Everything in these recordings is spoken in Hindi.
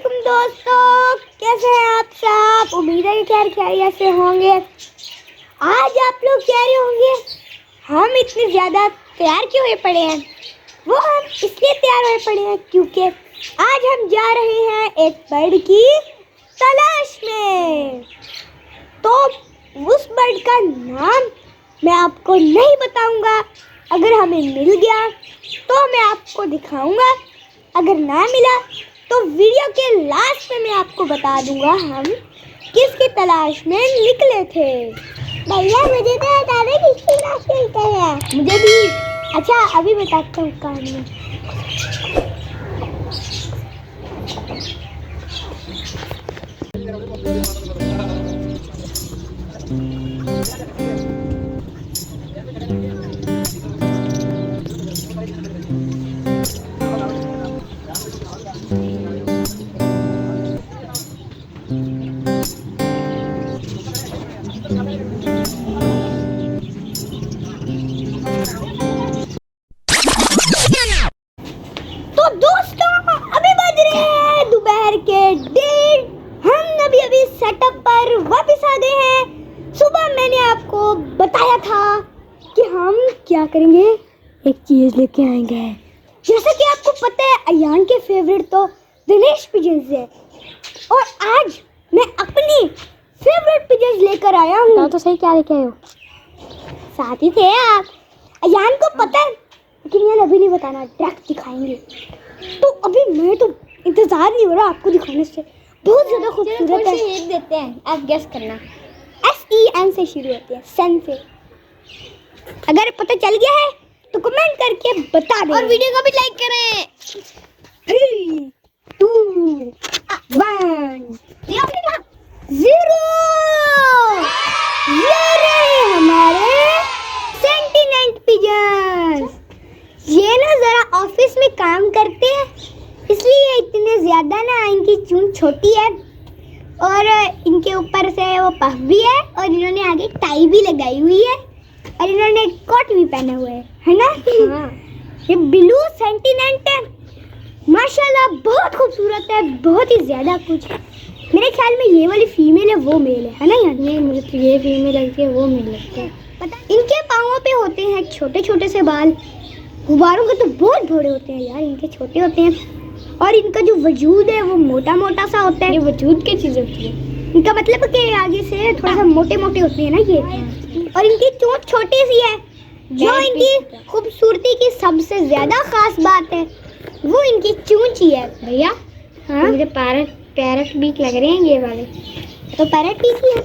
वालेकुम दोस्तों, कैसे हैं आप सब। उम्मीद है कि खैरियत से होंगे। आज आप लोग कह रहे होंगे हम इतने ज़्यादा तैयार क्यों हुए पड़े हैं। वो हम इसलिए तैयार हुए पड़े हैं क्योंकि आज हम जा रहे हैं एक बर्ड की तलाश में। तो उस बर्ड का नाम मैं आपको नहीं बताऊंगा। अगर हमें मिल गया तो मैं आपको दिखाऊंगा, अगर ना मिला तो वीडियो के लास्ट में मैं आपको बता दूंगा हम किसकी तलाश में निकले थे। भैया मुझे तो बता दे किसकी तलाश में निकले हैं। मुझे भी। अच्छा अभी बताता हूँ कहानी। तो दोस्तों अभी बज रहे हैं दोपहर के 1:30। हम अभी सेटअप पर वापस आ गए हैं। सुबह मैंने आपको बताया था कि हम क्या करेंगे, एक चीज लेके आएंगे। जैसा कि आपको पता है अयान के फेवरेट तो दिनेश पिजन्स है, और आज मैं अपनी फेवरेट पिजन्स लेकर आया हूँ। तो सही क्या लेके आए हो? साथ ही थे आप। अयान को पता है लेकिन यार अभी नहीं बताना, डायरेक्ट दिखाएंगे। तो अभी मैं तो इंतजार नहीं हो रहा आपको दिखाने से। बहुत ज्यादा खूबसूरत है। हिंट देते हैं, आप गेस करना। SEN से शुरू होती है, सन से। अगर पता चल गया है तो कमेंट करके बता दें और वीडियो को भी लाइक करें। 3, 2, 1 0। ये रहे हमारे सेंटिनेंट पिजन्स। ये ना जरा ऑफिस में काम करते हैं, इसलिए इतने ज्यादा ना इनकी चूंच छोटी है, और इनके ऊपर से वो पफ भी है, और इन्होंने आगे टाई भी लगाई हुई है, और इन्होंने कोट भी पहना हुआ है ना। हाँ। ये ब्लू सेंटिनेंट है, माशाल्लाह बहुत खूबसूरत है, बहुत ही ज्यादा कुछ। मेरे ख्याल में ये वाली फीमेल है, वो मेल है ना यार। नहीं, मुझे तो ये फीमेल लगती है, वो मेल लगता है। पता इनके पाँवों पे होते हैं छोटे छोटे से बाल। गुब्बारों के तो बहुत बड़े होते हैं यार, इनके छोटे होते हैं, और इनका जो वजूद है वो मोटा मोटा सा होता है। ये वजूद क्या चीज़ होती है? इनका मतलब कि आगे से थोड़ा सा मोटे मोटे होते हैं ना ये। और इनकी चोंच छोटी सी है। जो इनकी खूबसूरती की सबसे ज्यादा खास बात है वो इनकी चोंच ही है। भैया हाँ, मुझे पैरट बीक लग रहे हैं ये वाले। तो पैरट बीक ही है।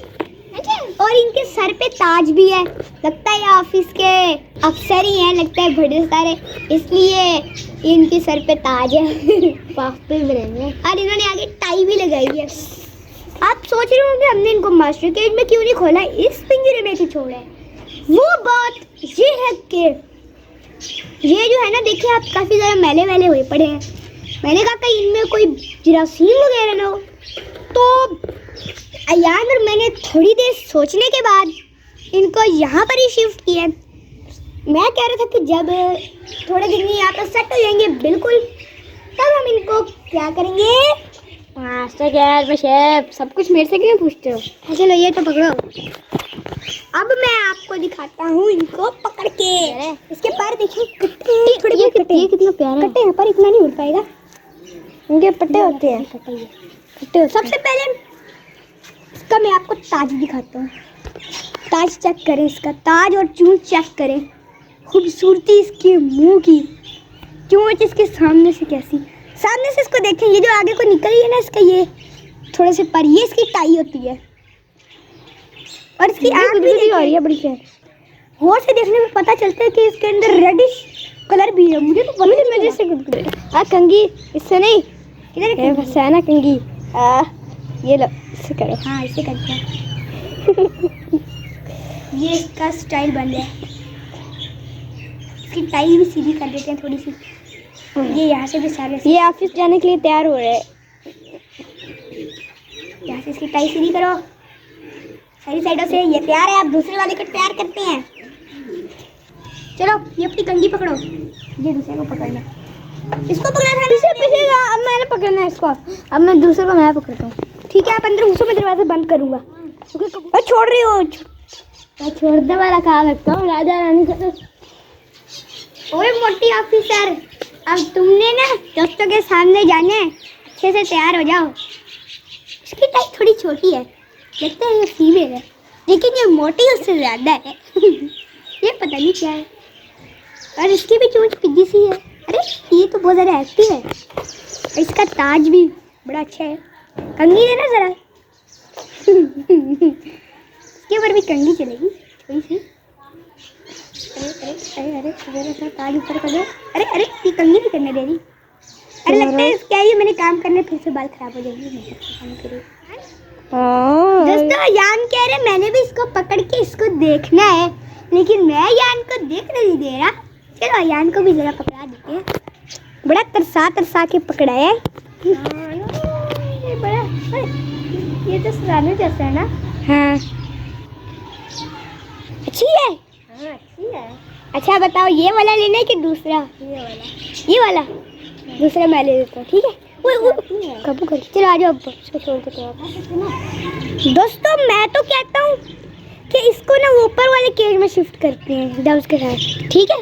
और इनके सर पे ताज भी है, लगता है ये ऑफिस के अफसर ही हैं, लगता है बड़े सारे, इसलिए इनके सर पे ताज है। और इन्होंने आगे टाई भी लगाई है। आप सोच रहे होंगे हमने इनको मास्टर केज में क्यों नहीं खोला, इस पिंजरे में क्यों छोड़ा है। वो बात ये है कि ये जो है ना, देखिए आप काफ़ी ज़्यादा मैले मैले हुए पड़े हैं। मैंने कहा कहीं इनमें कोई जरासीम वगैरह ना हो। तो अयान और मैंने थोड़ी देर सोचने के बाद इनको यहाँ पर ही शिफ्ट किया। मैं कह रहा था कि जब थोड़े दिन में यहाँ पर सेट हो जाएंगे बिल्कुल, तब हम इनको क्या करेंगे। मास्टर गैर में शेफ सब कुछ मेरे से क्यों पूछते हो। चलो ये तो पकड़ो। अब मैं आपको दिखाता हूँ इनको पकड़ के। इसके पैर देखिए कट्टे, थोड़े बहुत कट्टे हैं, कितना प्यारा कट्टे हैं, पर इतना नहीं उड़ पाएगा, इनके पट्टे होते हैं कट्टे। सबसे पहले इसका मैं आपको ताज दिखाता हूँ। ताज चेक करें, इसका ताज और चूंच चेक करें, खूबसूरती इसके मुंह की, चूंच इसके सामने से कैसी, सामने से इसको देखें, ये जो आगे को निकल रही है ना, इसका ये थोड़े से पर ये इसकी टाई होती है, और इसकी आँख भी हो रही है बड़ी प्यारी। गौर से देखने में पता चलता है कि इसके अंदर रेडिश कलर भी है। मुझे तो बड़ी मजे से कंगी इससे नहीं, इधर फंसा ना कंगी। ये लो, इससे करो। हाँ इसे करते हैं। ये इसका स्टाइल बन गया है। इसकी टाई भी सीधी कर देते हैं थोड़ी सी। ये यहाँ से भी सारे, ये ऑफिस जाने के लिए तैयार हो रहे हैं। यहाँ से इसकी टाई सीधी करो सारी साइडों से। ये तैयार है, आप दूसरे वाले को तैयार करते हैं। चलो ये अपनी कंगी पकड़ो, ये दूसरे को पकड़ना, इसको पकड़ा था, इसे पकड़ेगा। अब मैंने पकड़ना है इसको। अब मैं दूसरे को मैं पकड़ता हूँ। ठीक है, आप अंदर घुसो, मैं दरवाजा बंद करूँगा। मैं छोड़ रही हूँ। मैं छोड़ने वाला काम लगता हूँ राजा रानी का। तो ओए मोटी ऑफिसर, अब तुमने ना दोस्तों के सामने जाने, अच्छे से तैयार हो जाओ। इसकी टाइप थोड़ी छोटी है, लगता है ये फीमेल है, लेकिन ये मोटी उससे ज़्यादा है। ये पता नहीं क्या है। और इसकी भी चोंच पिग्गी सी है। अरे ये तो बहुत ज़्यादा एक्टिव है। इसका ताज भी बड़ा अच्छा है। कंघी देना ज़रा। इसके ऊपर भी कंघी चलेगी थोड़ी सी। अरे अरे अरे अरे ज़रा सा ताज ऊपर कर दो। अरे अरे ये कंघी नहीं करने दे रही। अरे लगता है क्या ये मैंने काम करने फिर से बाल खराब हो जाएंगे। दोस्तों यान कह रहे मैंने भी इसको पकड़ के इसको देखना है, लेकिन मैं यान को देख नहीं दे रहा। चलो यान को भी जरा पकड़ा देते हैं। बड़ा तरसा के पकड़ा है। ये बड़ा ये तो सराहनीय जैसा है ना। हाँ अच्छी है। हाँ अच्छी है। अच्छा बताओ ये वाला लेना है कि दूसरा? ये वाला दूसरा मैं ले लेता हूँ। ठीक है कबू कर। चलो आ जाओ, इसको छोड़ देते हैं। दोस्तों मैं तो कहता हूँ कि इसको ना ऊपर वाले केज में शिफ्ट करते हैं डब्स के साथ। ठीक है,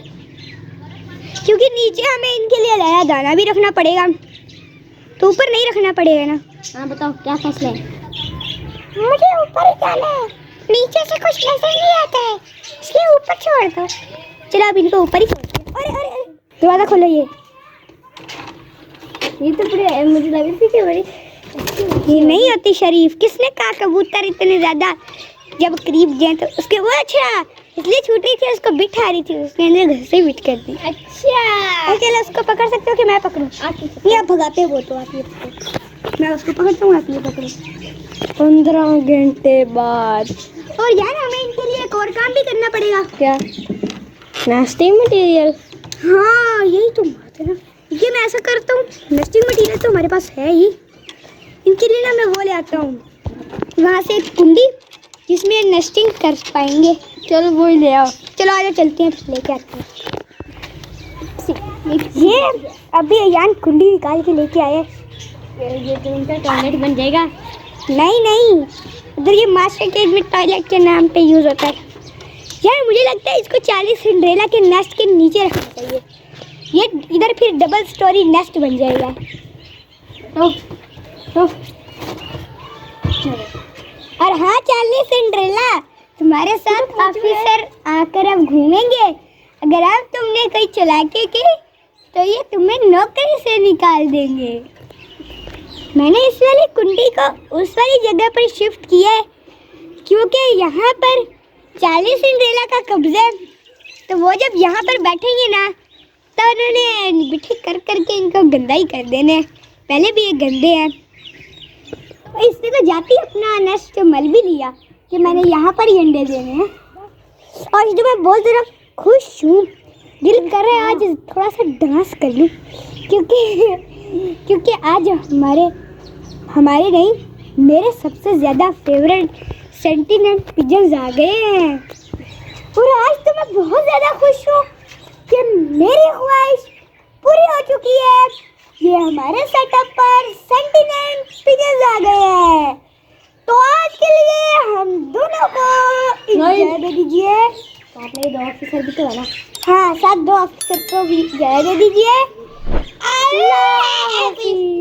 क्योंकि नीचे हमें इनके लिए नया दाना भी रखना पड़ेगा, तो ऊपर नहीं रखना पड़ेगा ना। हाँ बताओ क्या फैसला है? मुझे ऊपर ही जाना है, नीचे से कुछ नजर नहीं आता है, इसलिए ऊपर छोड़ दो। चलो अब इनको ऊपर ही छोड़ दो। अरे अरे अरे दरवाजा खोलो। ये तो पूरे मुझे लग रही थी कि बड़ी ये नहीं होती शरीफ। किसने कहा कबूतर इतने ज़्यादा जब करीब जाए तो उसके वो अच्छा इसलिए छूट रही थी, उसको बिठा रही थी, उसने अंदर घर से बिठ कर दी। अच्छा चलो उसको पकड़ सकते हो कि मैं पकड़ूं? ये आप भगाते हो तो आप ये पकड़ो, मैं उसको पकड़ता हूँ, आप ये पकड़ो। 15 घंटे बाद। और यार हमें इनके लिए एक और काम भी करना पड़ेगा। क्या? Nesting material. हाँ यही तो बात है ना। ये मैं ऐसा करता हूँ, नेस्टिंग मटेरियल तो हमारे पास है ही। इनके लिए ना मैं वो ले आता हूँ वहाँ से एक कुंडी जिसमें नेस्टिंग कर पाएंगे। चलो वो ही ले आओ। चलो आजा चलते हैं, लेके आते हैं। ये अभी यान कुंडी निकाल के लेके आए। ये तो उनका टॉयलेट बन जाएगा। नहीं उधर ये मास्टर केज में टॉयलेट के नाम पे यूज़ होता है। यार मुझे लगता है इसको 40 सिंड्रेला के नेस्ट के नीचे रखना चाहिए। ये इधर फिर डबल स्टोरी नेस्ट बन जाएगा। और हाँ 40 सिंड्रेला तुम्हारे साथ ऑफिसर आकर अब घूमेंगे। अगर अब तुमने कोई चालाकी की तो ये तुम्हें नौकरी से निकाल देंगे। मैंने इस वाली कुंडी को उस वाली जगह पर शिफ्ट किया है क्योंकि यहाँ पर 40 सिंड्रेला का कब्जा है। तो वो जब यहाँ पर बैठेंगे ना तो उन्होंने बिठी कर करके इनको गंदा ही कर देने। पहले भी ये गंदे हैं। इसने तो जाती अपना नेस्ट मल भी लिया कि मैंने यहाँ पर ही अंडे देने हैं। और जो मैं बहुत ज़रा खुश हूँ, दिल कर रहा है आज थोड़ा सा डांस कर लूँ क्योंकि आज हमारे नहीं मेरे सबसे ज़्यादा फेवरेट सेंटिनेंट पिजन्स आ गए हैं। और आज तो मैं बहुत ज़्यादा खुश हूँ कि मेरी ख्वाहिश पूरी हो चुकी है। ये हमारे सेटअप पर सेंटिनेंट पिजन्स आ गए हैं। तो आज के लिए हम दोनों को इजाज़त दे दीजिए। साथ में 2 ऑफिसर भी तो है ना। हाँ साथ 2 ऑफिसर को भी इजाज़त दे दीजिए। अल्लाह हाफ़िज़।